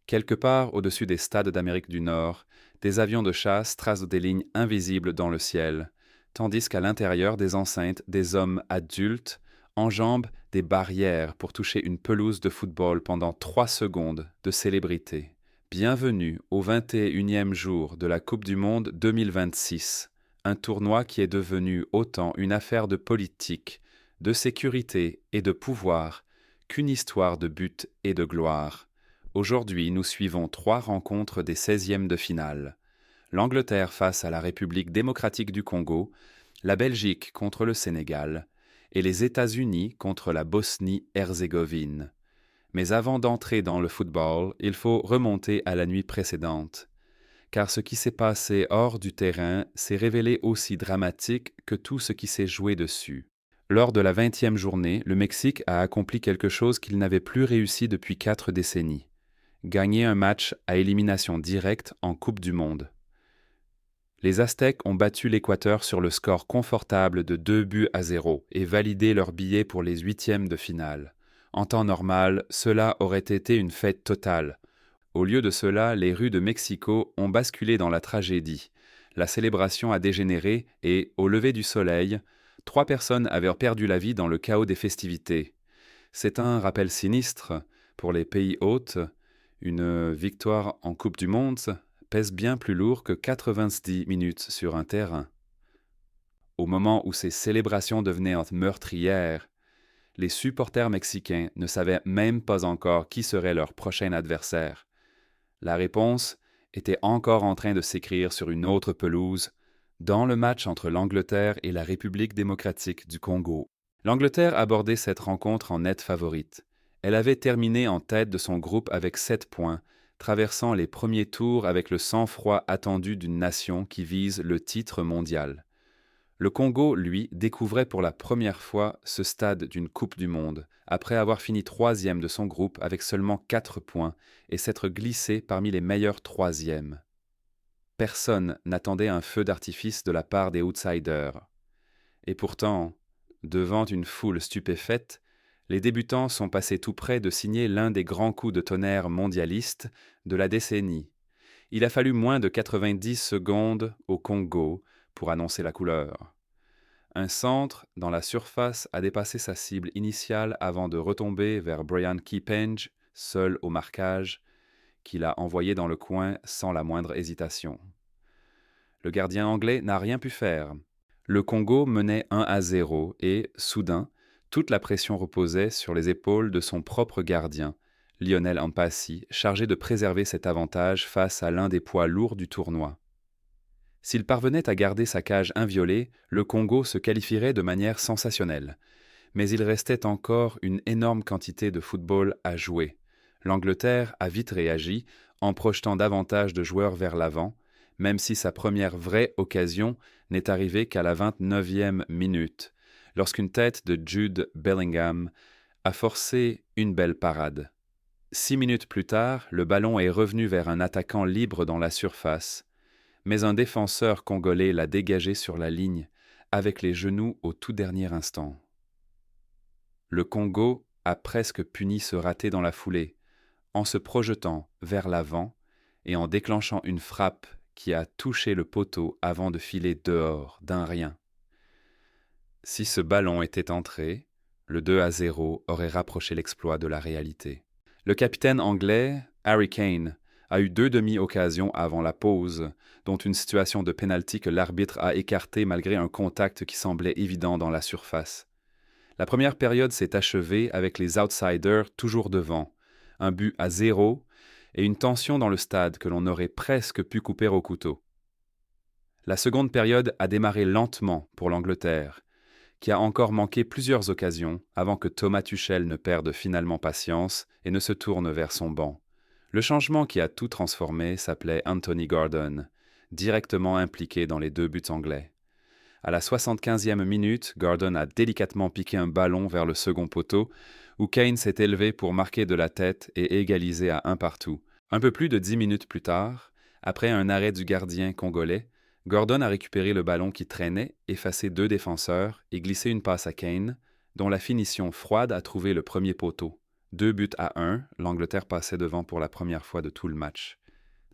Quelque part au-dessus des stades d'Amérique du Nord, des avions de chasse tracent des lignes invisibles dans le ciel, tandis qu'à l'intérieur des enceintes, des hommes adultes enjambent des barrières pour toucher une pelouse de football pendant 3 secondes de célébrité. Bienvenue au 21e jour de la Coupe du Monde 2026, un tournoi qui est devenu autant une affaire de politique, de sécurité et de pouvoir qu'une histoire de but et de gloire. Aujourd'hui, nous suivons 3 rencontres des 16e de finale. L'Angleterre face à la République démocratique du Congo, la Belgique contre le Sénégal et les États-Unis contre la Bosnie-Herzégovine. Mais avant d'entrer dans le football, il faut remonter à la nuit précédente. Car ce qui s'est passé hors du terrain s'est révélé aussi dramatique que tout ce qui s'est joué dessus. Lors de la 20e journée, le Mexique a accompli quelque chose qu'il n'avait plus réussi depuis 4 décennies. Gagner un match à élimination directe en Coupe du Monde. Les Aztèques ont battu l'Équateur sur le score confortable de 2-0 et validé leur billet pour les 8e de finale. En temps normal, cela aurait été une fête totale. Au lieu de cela, les rues de Mexico ont basculé dans la tragédie. La célébration a dégénéré et, au lever du soleil, 3 personnes avaient perdu la vie dans le chaos des festivités. C'est un rappel sinistre pour les pays hôtes. Une victoire en Coupe du Monde pèse bien plus lourd que 90 minutes sur un terrain. Au moment où ces célébrations devenaient meurtrières, les supporters mexicains ne savaient même pas encore qui serait leur prochain adversaire. La réponse était encore en train de s'écrire sur une autre pelouse, dans le match entre l'Angleterre et la République démocratique du Congo. L'Angleterre abordait cette rencontre en nette favorite. Elle avait terminé en tête de son groupe avec 7 points, traversant les premiers tours avec le sang-froid attendu d'une nation qui vise le titre mondial. Le Congo, lui, découvrait pour la première fois ce stade d'une Coupe du Monde, après avoir fini 3e de son groupe avec seulement 4 points et s'être glissé parmi les meilleurs 3e. Personne n'attendait un feu d'artifice de la part des outsiders. Et pourtant, devant une foule stupéfaite, les débutants sont passés tout près de signer l'un des grands coups de tonnerre mondialistes de la décennie. Il a fallu moins de 90 secondes au Congo pour annoncer la couleur. Un centre dans la surface a dépassé sa cible initiale avant de retomber vers Brian Keepenge, seul au marquage, qu'il a envoyé dans le coin sans la moindre hésitation. Le gardien anglais n'a rien pu faire. Le Congo menait 1-0 et, soudain, toute la pression reposait sur les épaules de son propre gardien, Lionel Mpassi, chargé de préserver cet avantage face à l'un des poids lourds du tournoi. S'il parvenait à garder sa cage inviolée, le Congo se qualifierait de manière sensationnelle. Mais il restait encore une énorme quantité de football à jouer. L'Angleterre a vite réagi en projetant davantage de joueurs vers l'avant, même si sa première vraie occasion n'est arrivée qu'à la 29e minute, lorsqu'une tête de Jude Bellingham a forcé une belle parade. 6 minutes plus tard, le ballon est revenu vers un attaquant libre dans la surface, mais un défenseur congolais l'a dégagé sur la ligne, avec les genoux au tout dernier instant. Le Congo a presque puni ce raté dans la foulée, en se projetant vers l'avant et en déclenchant une frappe qui a touché le poteau avant de filer dehors d'un rien. Si ce ballon était entré, le 2-0 aurait rapproché l'exploit de la réalité. Le capitaine anglais, Harry Kane, a eu 2 demi-occasions avant la pause, dont une situation de pénalty que l'arbitre a écartée malgré un contact qui semblait évident dans la surface. La première période s'est achevée avec les outsiders toujours devant, un but à 0 et une tension dans le stade que l'on aurait presque pu couper au couteau. La seconde période a démarré lentement pour l'Angleterre, qui a encore manqué plusieurs occasions avant que Thomas Tuchel ne perde finalement patience et ne se tourne vers son banc. Le changement qui a tout transformé s'appelait Anthony Gordon, directement impliqué dans les 2 buts anglais. À la 75e minute, Gordon a délicatement piqué un ballon vers le second poteau, où Kane s'est élevé pour marquer de la tête et égaliser à 1-1. Un peu plus de 10 minutes plus tard, après un arrêt du gardien congolais, Gordon a récupéré le ballon qui traînait, effacé 2 défenseurs et glissé une passe à Kane, dont la finition froide a trouvé le premier poteau. 2-1, l'Angleterre passait devant pour la première fois de tout le match.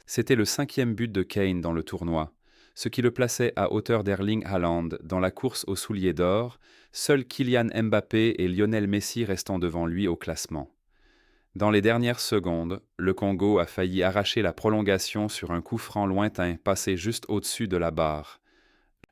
C'était le 5e but de Kane dans le tournoi, ce qui le plaçait à hauteur d'Erling Haaland dans la course aux souliers d'or, seuls Kylian Mbappé et Lionel Messi restant devant lui au classement. Dans les dernières secondes, le Congo a failli arracher la prolongation sur un coup franc lointain passé juste au-dessus de la barre.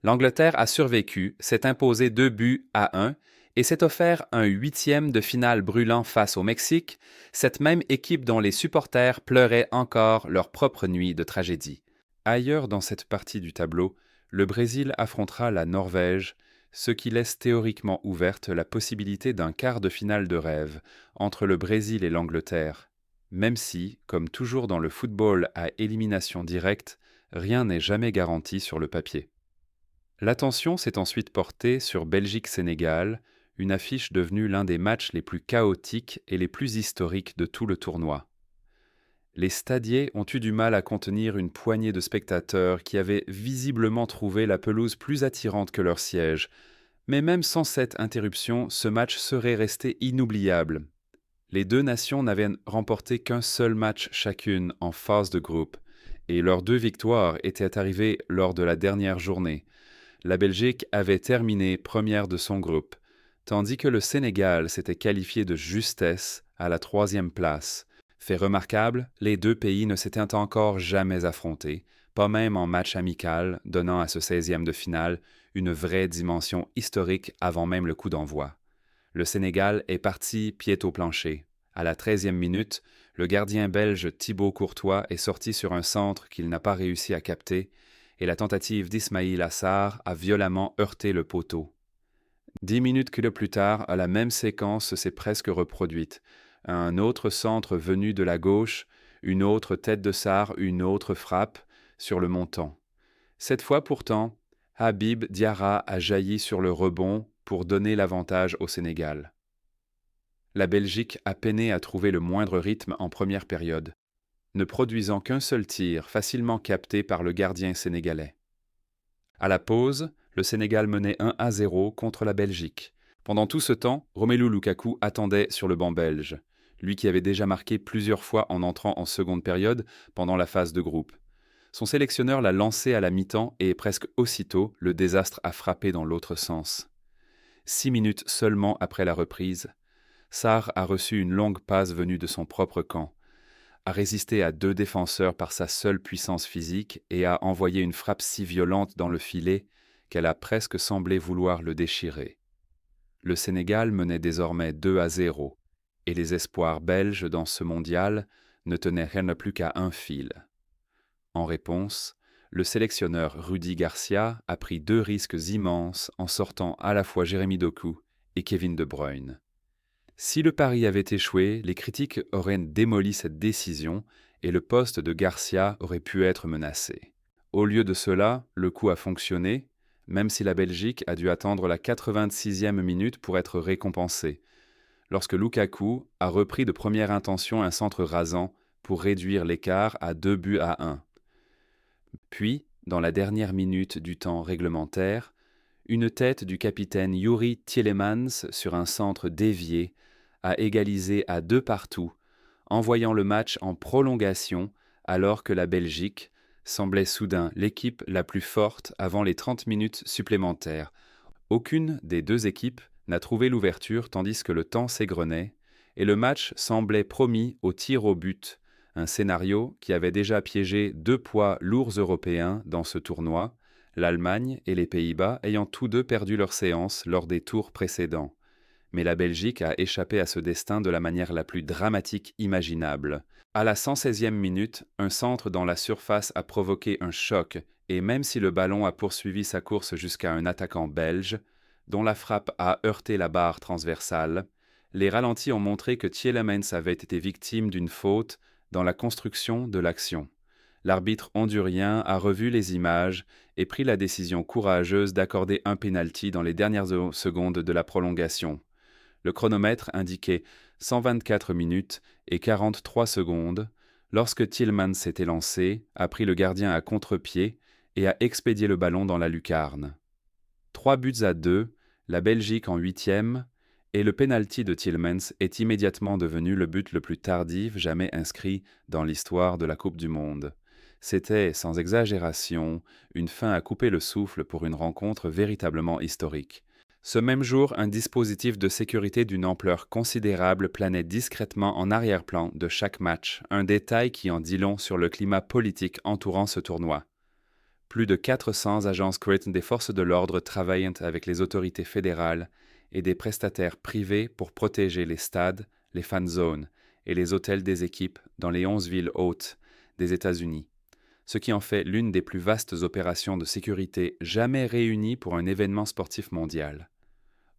L'Angleterre a survécu, s'est imposé 2-1 et s'est offert un 8e de finale brûlant face au Mexique, cette même équipe dont les supporters pleuraient encore leur propre nuit de tragédie. Ailleurs dans cette partie du tableau, le Brésil affrontera la Norvège, ce qui laisse théoriquement ouverte la possibilité d'un quart de finale de rêve entre le Brésil et l'Angleterre, même si, comme toujours dans le football à élimination directe, rien n'est jamais garanti sur le papier. L'attention s'est ensuite portée sur Belgique-Sénégal, une affiche devenue l'un des matchs les plus chaotiques et les plus historiques de tout le tournoi. Les stadiers ont eu du mal à contenir une poignée de spectateurs qui avaient visiblement trouvé la pelouse plus attirante que leur siège. Mais même sans cette interruption, ce match serait resté inoubliable. Les deux nations n'avaient remporté qu'un seul match chacune en phase de groupe, et leurs 2 victoires étaient arrivées lors de la dernière journée. La Belgique avait terminé première de son groupe, tandis que le Sénégal s'était qualifié de justesse à la 3e place. Fait remarquable, les 2 pays ne s'étaient encore jamais affrontés, pas même en match amical, donnant à ce 16e de finale une vraie dimension historique avant même le coup d'envoi. Le Sénégal est parti pied au plancher. À la 13e minute, le gardien belge Thibaut Courtois est sorti sur un centre qu'il n'a pas réussi à capter, et la tentative d'Ismaïl Assar a violemment heurté le poteau. 10 minutes plus tard, la même séquence s'est presque reproduite. Un autre centre venu de la gauche, une autre tête de Sarr, une autre frappe sur le montant. Cette fois pourtant, Habib Diarra a jailli sur le rebond pour donner l'avantage au Sénégal. La Belgique a peiné à trouver le moindre rythme en première période, ne produisant qu'un seul tir facilement capté par le gardien sénégalais. À la pause, le Sénégal menait 1-0 contre la Belgique. Pendant tout ce temps, Romelu Lukaku attendait sur le banc belge, lui qui avait déjà marqué plusieurs fois en entrant en seconde période pendant la phase de groupe. Son sélectionneur l'a lancé à la mi-temps et presque aussitôt, le désastre a frappé dans l'autre sens. 6 minutes seulement après la reprise, Sarr a reçu une longue passe venue de son propre camp, a résisté à 2 défenseurs par sa seule puissance physique et a envoyé une frappe si violente dans le filet qu'elle a presque semblé vouloir le déchirer. Le Sénégal menait désormais 2-0, et les espoirs belges dans ce mondial ne tenaient rien plus qu'à un fil. En réponse, le sélectionneur Rudi Garcia a pris 2 risques immenses en sortant à la fois Jérémy Doku et Kevin De Bruyne. Si le pari avait échoué, les critiques auraient démoli cette décision et le poste de Garcia aurait pu être menacé. Au lieu de cela, le coup a fonctionné, même si la Belgique a dû attendre la 86e minute pour être récompensée, lorsque Lukaku a repris de première intention un centre rasant pour réduire l'écart à 2-1. Puis, dans la dernière minute du temps réglementaire, une tête du capitaine Youri Tielemans sur un centre dévié a égalisé à 2-2, envoyant le match en prolongation alors que la Belgique semblait soudain l'équipe la plus forte avant les 30 minutes supplémentaires. Aucune des 2 équipes n'a trouvé l'ouverture tandis que le temps s'égrenait et le match semblait promis au tir au but, un scénario qui avait déjà piégé 2 poids lourds européens dans ce tournoi, l'Allemagne et les Pays-Bas ayant tous 2 perdu leur séance lors des tours précédents. Mais la Belgique a échappé à ce destin de la manière la plus dramatique imaginable. À la 116e minute, un centre dans la surface a provoqué un choc, et même si le ballon a poursuivi sa course jusqu'à un attaquant belge, dont la frappe a heurté la barre transversale, les ralentis ont montré que Tielemans avait été victime d'une faute dans la construction de l'action. L'arbitre hondurien a revu les images et pris la décision courageuse d'accorder un pénalty dans les dernières secondes de la prolongation. Le chronomètre indiquait 124 minutes et 43 secondes lorsque Tielemans s'était lancé, a pris le gardien à contre-pied et a expédié le ballon dans la lucarne. 3-2, la Belgique en 8e Et le penalty de Tielemans est immédiatement devenu le but le plus tardif jamais inscrit dans l'histoire de la Coupe du Monde. C'était, sans exagération, une fin à couper le souffle pour une rencontre véritablement historique. Ce même jour, un dispositif de sécurité d'une ampleur considérable planait discrètement en arrière-plan de chaque match, un détail qui en dit long sur le climat politique entourant ce tournoi. Plus de 400 agents secrets des forces de l'ordre travaillant avec les autorités fédérales et des prestataires privés pour protéger les stades, les fan zones et les hôtels des équipes dans les 11 villes hautes des États-Unis, ce qui en fait l'une des plus vastes opérations de sécurité jamais réunies pour un événement sportif mondial.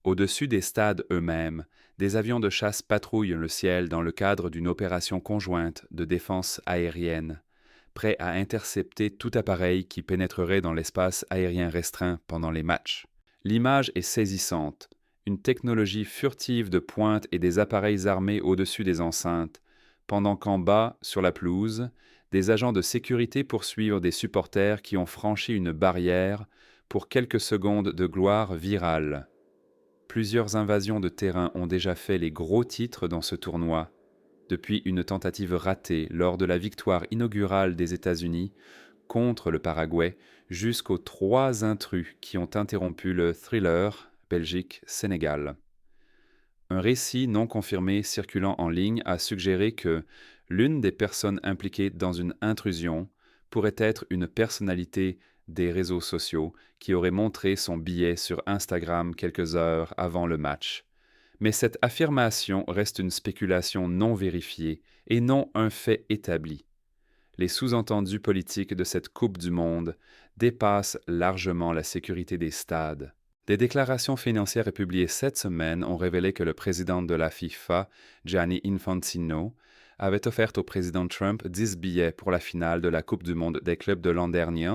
Au-dessus des stades eux-mêmes, des avions de chasse patrouillent le ciel dans le cadre d'une opération conjointe de défense aérienne, prêts à intercepter tout appareil qui pénétrerait dans l'espace aérien restreint pendant les matchs. L'image est saisissante, une technologie furtive de pointe et des appareils armés au-dessus des enceintes, pendant qu'en bas, sur la pelouse, des agents de sécurité poursuivent des supporters qui ont franchi une barrière pour quelques secondes de gloire virale. Plusieurs invasions de terrain ont déjà fait les gros titres dans ce tournoi, depuis une tentative ratée lors de la victoire inaugurale des États-Unis contre le Paraguay jusqu'aux 3 intrus qui ont interrompu le thriller Belgique-Sénégal. Un récit non confirmé circulant en ligne a suggéré que l'une des personnes impliquées dans une intrusion pourrait être une personnalité des réseaux sociaux qui aurait montré son billet sur Instagram quelques heures avant le match. Mais cette affirmation reste une spéculation non vérifiée et non un fait établi. Les sous-entendus politiques de cette Coupe du Monde dépassent largement la sécurité des stades. Des déclarations financières publiées cette semaine ont révélé que le président de la FIFA, Gianni Infantino, avait offert au président Trump 10 billets pour la finale de la Coupe du Monde des clubs de l'an dernier,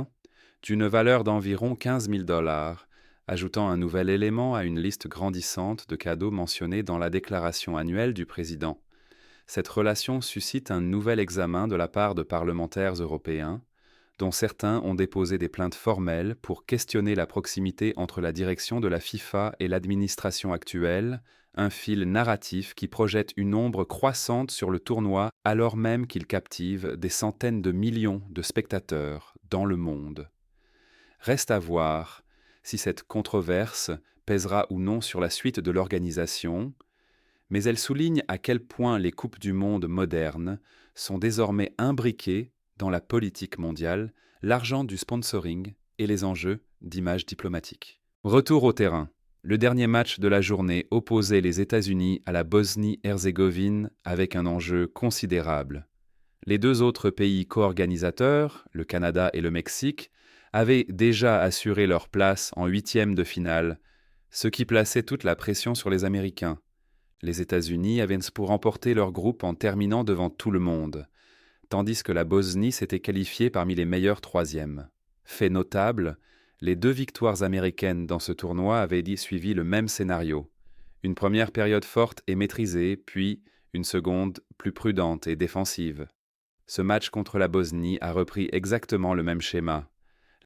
d'une valeur d'environ 15 000 $, ajoutant un nouvel élément à une liste grandissante de cadeaux mentionnés dans la déclaration annuelle du président. Cette relation suscite un nouvel examen de la part de parlementaires européens, dont certains ont déposé des plaintes formelles pour questionner la proximité entre la direction de la FIFA et l'administration actuelle, un fil narratif qui projette une ombre croissante sur le tournoi alors même qu'il captive des centaines de millions de spectateurs dans le monde. Reste à voir si cette controverse pèsera ou non sur la suite de l'organisation, mais elle souligne à quel point les Coupes du Monde modernes sont désormais imbriquées dans la politique mondiale, l'argent du sponsoring et les enjeux d'image diplomatique. Retour au terrain. Le dernier match de la journée opposait les États-Unis à la Bosnie-Herzégovine avec un enjeu considérable. Les 2 autres pays co-organisateurs, le Canada et le Mexique, avaient déjà assuré leur place en 8e de finale, ce qui plaçait toute la pression sur les Américains. Les États-Unis avaient pour remporter leur groupe en terminant devant tout le monde, tandis que la Bosnie s'était qualifiée parmi les meilleurs 3e. Fait notable, les 2 victoires américaines dans ce tournoi avaient suivi le même scénario. Une première période forte et maîtrisée, puis une seconde plus prudente et défensive. Ce match contre la Bosnie a repris exactement le même schéma.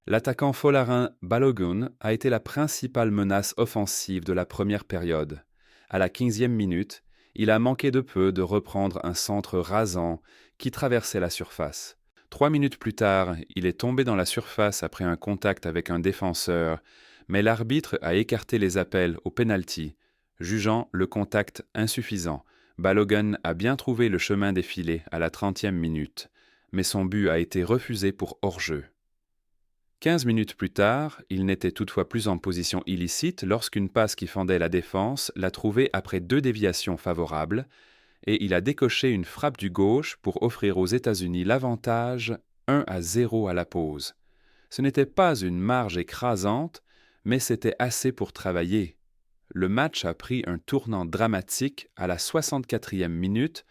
L'attaquant folarin Balogun a été la principale menace offensive de la première période. À la 15e minute, il a manqué de peu de reprendre un centre rasant qui traversait la surface. 3 minutes plus tard, il est tombé dans la surface après un contact avec un défenseur, mais l'arbitre a écarté les appels au penalty, jugeant le contact insuffisant. Balogun a bien trouvé le chemin des filets à la 30e minute, mais son but a été refusé pour hors-jeu. 15 minutes plus tard, il n'était toutefois plus en position illicite lorsqu'une passe qui fendait la défense l'a trouvé après 2 déviations favorables et il a décoché une frappe du gauche pour offrir aux États-Unis l'avantage 1-0 à la pause. Ce n'était pas une marge écrasante, mais c'était assez pour travailler. Le match a pris un tournant dramatique à la 64e minute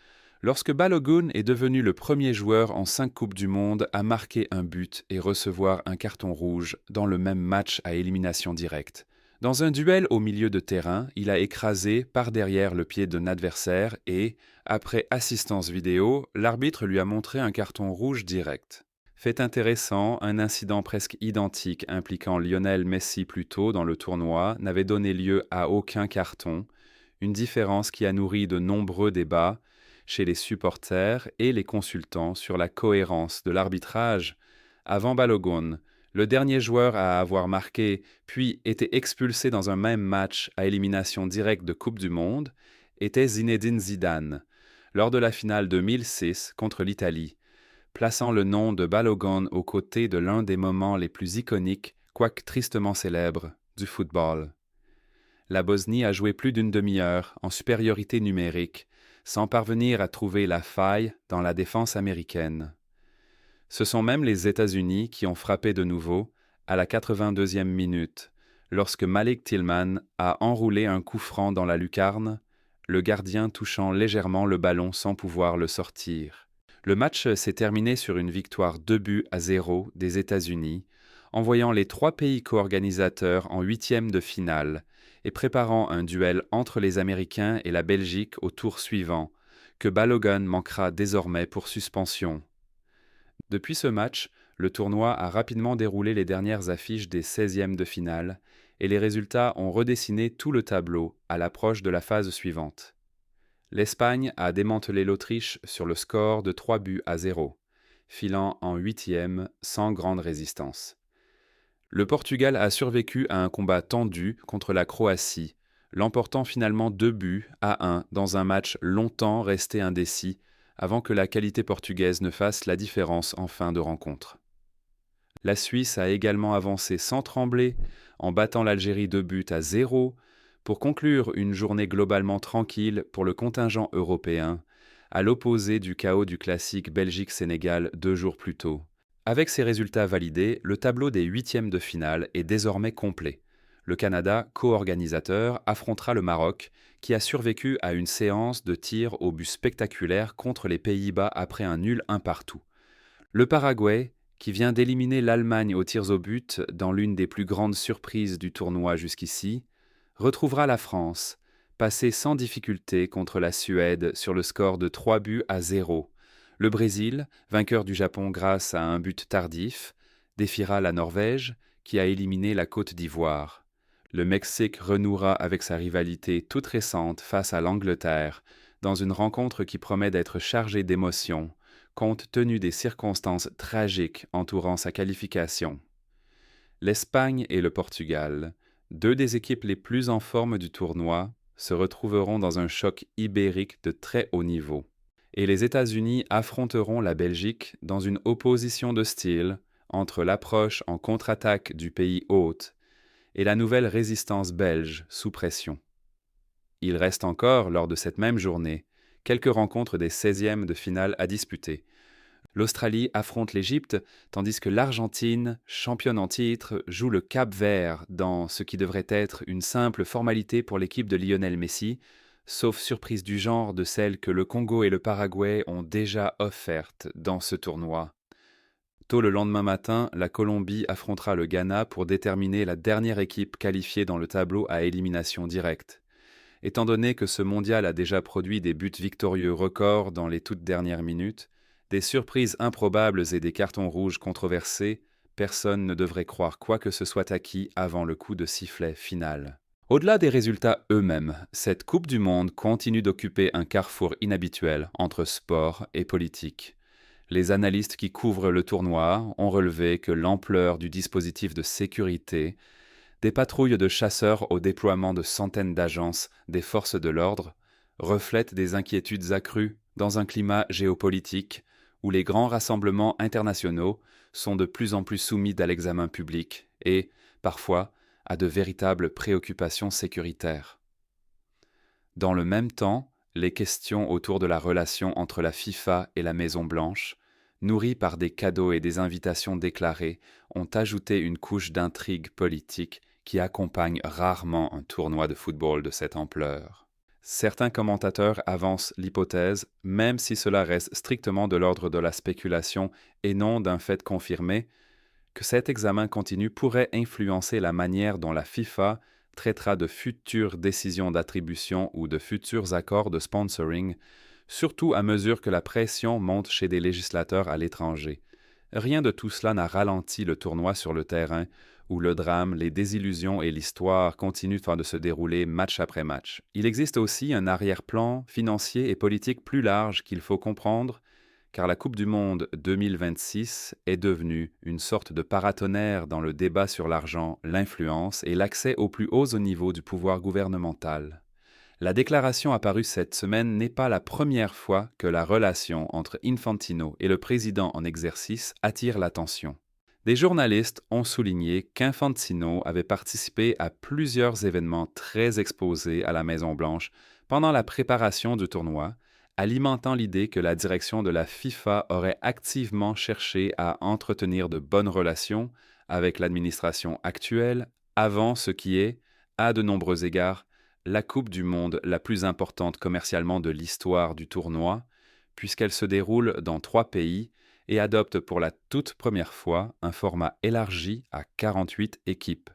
lorsque Balogun est devenu le premier joueur en 5 Coupes du Monde à marquer un but et recevoir un carton rouge dans le même match à élimination directe. Dans un duel au milieu de terrain, il a écrasé par derrière le pied d'un adversaire et, après assistance vidéo, l'arbitre lui a montré un carton rouge direct. Fait intéressant, un incident presque identique impliquant Lionel Messi plus tôt dans le tournoi n'avait donné lieu à aucun carton, une différence qui a nourri de nombreux débats chez les supporters et les consultants sur la cohérence de l'arbitrage. Avant Balogun, le dernier joueur à avoir marqué puis été expulsé dans un même match à élimination directe de Coupe du Monde était Zinedine Zidane, lors de la finale 2006 contre l'Italie, plaçant le nom de Balogun aux côtés de l'un des moments les plus iconiques, quoique tristement célèbres, du football. La Bosnie a joué plus d'une demi-heure en supériorité numérique, sans parvenir à trouver la faille dans la défense américaine. Ce sont même les États-Unis qui ont frappé de nouveau, à la 82e minute, lorsque Malik Tillman a enroulé un coup franc dans la lucarne, le gardien touchant légèrement le ballon sans pouvoir le sortir. Le match s'est terminé sur une victoire 2-0 des États-Unis, envoyant les trois pays co-organisateurs en huitième de finale et préparant un duel entre les Américains et la Belgique au tour suivant, que Balogun manquera désormais pour suspension. Depuis ce match, le tournoi a rapidement déroulé les dernières affiches des 16e de finale et les résultats ont redessiné tout le tableau à l'approche de la phase suivante. L'Espagne a démantelé l'Autriche sur le score de 3-0, filant en huitième sans grande résistance. Le Portugal a survécu à un combat tendu contre la Croatie, l'emportant finalement 2-1 dans un match longtemps resté indécis avant que la qualité portugaise ne fasse la différence en fin de rencontre. La Suisse a également avancé sans trembler en battant l'Algérie 2-0 pour conclure une journée globalement tranquille pour le contingent européen, à l'opposé du chaos du classique Belgique-Sénégal 2 jours plus tôt. Avec ces résultats validés, le tableau des huitièmes de finale est désormais complet. Le Canada, co-organisateur, affrontera le Maroc, qui a survécu à une séance de tirs au but spectaculaire contre les Pays-Bas après un nul 1-1. Le Paraguay, qui vient d'éliminer l'Allemagne aux tirs au but dans l'une des plus grandes surprises du tournoi jusqu'ici, retrouvera la France, passée sans difficulté contre la Suède sur le score de 3-0. Le Brésil, vainqueur du Japon grâce à un but tardif, défiera la Norvège, qui a éliminé la Côte d'Ivoire. Le Mexique renouera avec sa rivalité toute récente face à l'Angleterre, dans une rencontre qui promet d'être chargée d'émotions, compte tenu des circonstances tragiques entourant sa qualification. L'Espagne et le Portugal, deux des équipes les plus en forme du tournoi, se retrouveront dans un choc ibérique de très haut niveau. Et les États-Unis affronteront la Belgique dans une opposition de style entre l'approche en contre-attaque du pays hôte et la nouvelle résistance belge sous pression. Il reste encore, lors de cette même journée, quelques rencontres des 16e de finale à disputer. L'Australie affronte l'Égypte, tandis que l'Argentine, championne en titre, joue le Cap-Vert dans ce qui devrait être une simple formalité pour l'équipe de Lionel Messi, sauf surprise du genre de celle que le Congo et le Paraguay ont déjà offerte dans ce tournoi. Tôt le lendemain matin, la Colombie affrontera le Ghana pour déterminer la dernière équipe qualifiée dans le tableau à élimination directe. Étant donné que ce mondial a déjà produit des buts victorieux records dans les toutes dernières minutes, des surprises improbables et des cartons rouges controversés, personne ne devrait croire quoi que ce soit acquis avant le coup de sifflet final. Au-delà des résultats eux-mêmes, cette Coupe du Monde continue d'occuper un carrefour inhabituel entre sport et politique. Les analystes qui couvrent le tournoi ont relevé que l'ampleur du dispositif de sécurité, des patrouilles de chasseurs au déploiement de centaines d'agences des forces de l'ordre, reflètent des inquiétudes accrues dans un climat géopolitique où les grands rassemblements internationaux sont de plus en plus soumis à l'examen public et, parfois, à de véritables préoccupations sécuritaires. Dans le même temps, les questions autour de la relation entre la FIFA et la Maison-Blanche, nourries par des cadeaux et des invitations déclarées, ont ajouté une couche d'intrigue politique qui accompagne rarement un tournoi de football de cette ampleur. Certains commentateurs avancent l'hypothèse, même si cela reste strictement de l'ordre de la spéculation et non d'un fait confirmé, que cet examen continu pourrait influencer la manière dont la FIFA traitera de futures décisions d'attribution ou de futurs accords de sponsoring, surtout à mesure que la pression monte chez des législateurs à l'étranger, Rien de tout cela n'a ralenti le tournoi sur le terrain, où le drame, les désillusions et l'histoire continuent de se dérouler match après match. Il existe aussi un arrière-plan financier et politique plus large qu'il faut comprendre, car la Coupe du Monde 2026 est devenue une sorte de paratonnerre dans le débat sur l'argent, l'influence et l'accès aux plus hauts niveaux du pouvoir gouvernemental. La déclaration apparue cette semaine n'est pas la première fois que la relation entre Infantino et le président en exercice attire l'attention. Des journalistes ont souligné qu'Infantino avait participé à plusieurs événements très exposés à la Maison-Blanche pendant la préparation du tournoi, alimentant l'idée que la direction de la FIFA aurait activement cherché à entretenir de bonnes relations avec l'administration actuelle avant ce qui est, à de nombreux égards, la Coupe du Monde la plus importante commercialement de l'histoire du tournoi, puisqu'elle se déroule dans 3 pays et adopte pour la toute première fois un format élargi à 48 équipes.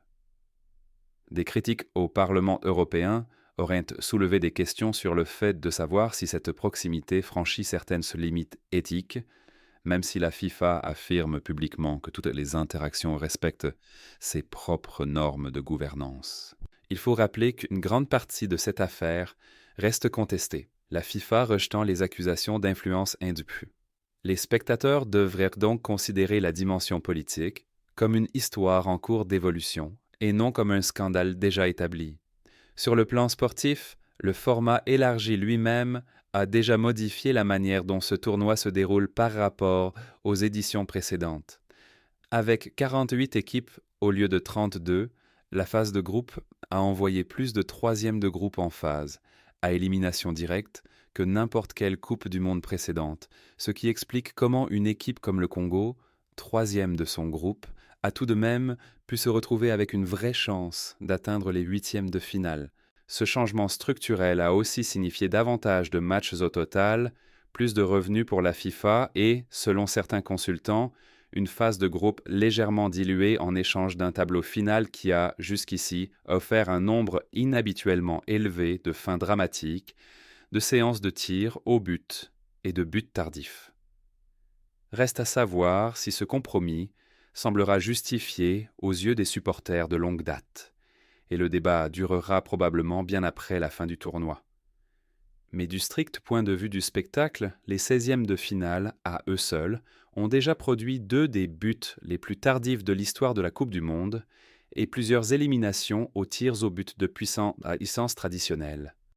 Des critiques au Parlement européen auraient soulevé des questions sur le fait de savoir si cette proximité franchit certaines limites éthiques, même si la FIFA affirme publiquement que toutes les interactions respectent ses propres normes de gouvernance. Il faut rappeler qu'une grande partie de cette affaire reste contestée, la FIFA rejetant les accusations d'influence indue. Les spectateurs devraient donc considérer la dimension politique comme une histoire en cours d'évolution et non comme un scandale déjà établi. Sur le plan sportif, le format élargi lui-même a déjà modifié la manière dont ce tournoi se déroule par rapport aux éditions précédentes. Avec 48 équipes au lieu de 32, la phase de groupe a envoyé plus de troisièmes de groupe en phase, à élimination directe, que n'importe quelle Coupe du Monde précédente, ce qui explique comment une équipe comme le Congo, troisième de son groupe, a tout de même pu se retrouver avec une vraie chance d'atteindre les huitièmes de finale. Ce changement structurel a aussi signifié davantage de matchs au total, plus de revenus pour la FIFA et, selon certains consultants, une phase de groupe légèrement diluée en échange d'un tableau final qui a, jusqu'ici, offert un nombre inhabituellement élevé de fins dramatiques, de séances de tir au but et de buts tardifs. Reste à savoir si ce compromis semblera justifié aux yeux des supporters de longue date, et le débat durera probablement bien après la fin du tournoi. Mais du strict point de vue du spectacle, les 16e de finale, à eux seuls, ont déjà produit 2 des buts les plus tardifs de l'histoire de la Coupe du Monde et plusieurs éliminations aux tirs au but de puissance traditionnelle.